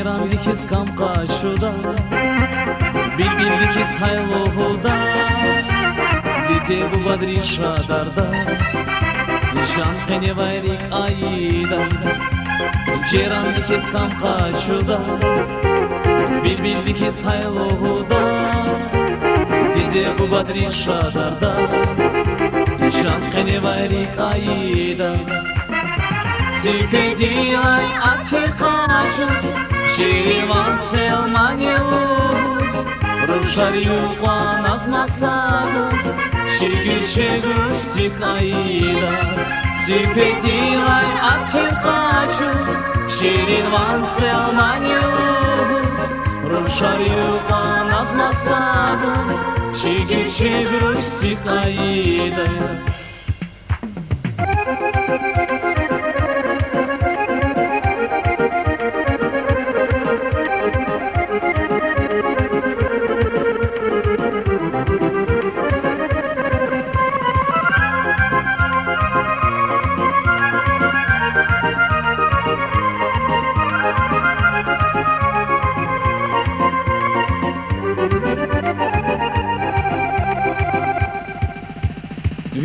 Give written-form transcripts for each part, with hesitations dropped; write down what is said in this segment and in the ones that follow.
Ceyran'dı kız kamkaşuda, bilbildi kız hayluhuda, dite bu badri şadarda, can kene vayrik ayda. Ceyran'dı kız kamkaşuda, bilbildi kız hayluhuda, dite bu badri şadarda, can kene vayrik ayda. Zikedi ay atirkaçuz, Şirivan selmaniyuz, Ruşariyuqan azmasaguz, Şigir şeguz tikayda. Zikedi ay atirkaçuz, Şirivan selmaniyuz, Ruşariyuqan azmasaguz, Şigir şeguz tikayda.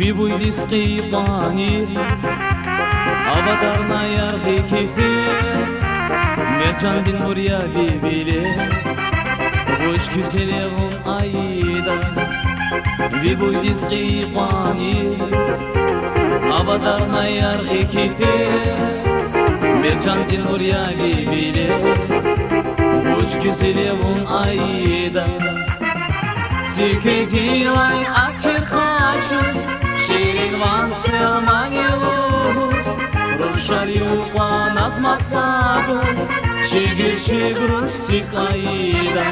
Вибуй диски пани, аватарна ярхи кифи, Мерчандин мурья вибиле, Воч күтелевун айда. Вибуй диски пани, аватарна ярхи кифи, Мерчандин мурья вибиле, Воч күтелевун айда. Zikedi ay atirkaçuz, Şirivan selmaniyuz, Ruşariyuqan azmasaguz, Şigir şegruz tikayda.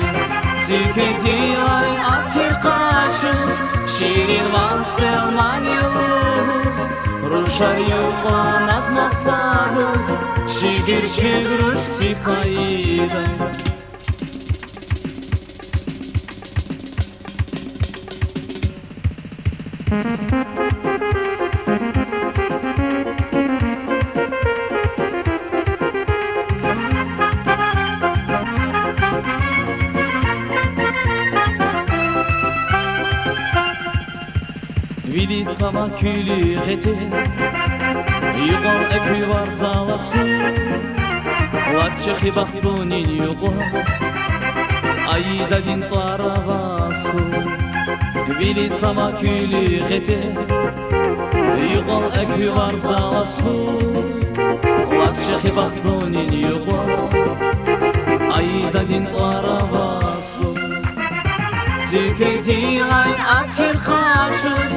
Zikedi ay atirkaçuz, Şirivan selmaniyuz, Ruşariyuqan azmasaguz, Şigir şegruz tikayda. Vili sama külü gete, Yuqal ekü var zalasku, Latçı xibaqtunin yuqa, Ayda din taravasku. Vili sama külü gete, Yuqal ekü var zalasku, Latçı xibaqtunin yuqa, Ayda din taravasku. Zikedi ay atirkaçuz,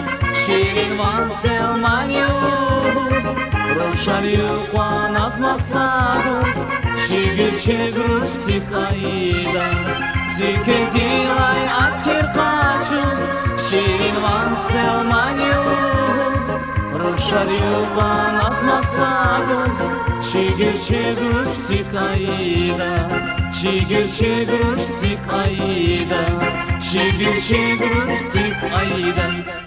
Şirivan selmaniyuz, Ruşariyuqan azmasaguz, Şigir şegruz tikayda. Zikedi ay atirkaçuz, Şirivan selmaniyuz, Ruşariyuqan azmasaguz, Şigir şegruz tikayda. Şigir şegruz tikayda, Şigir şegruz tikayda.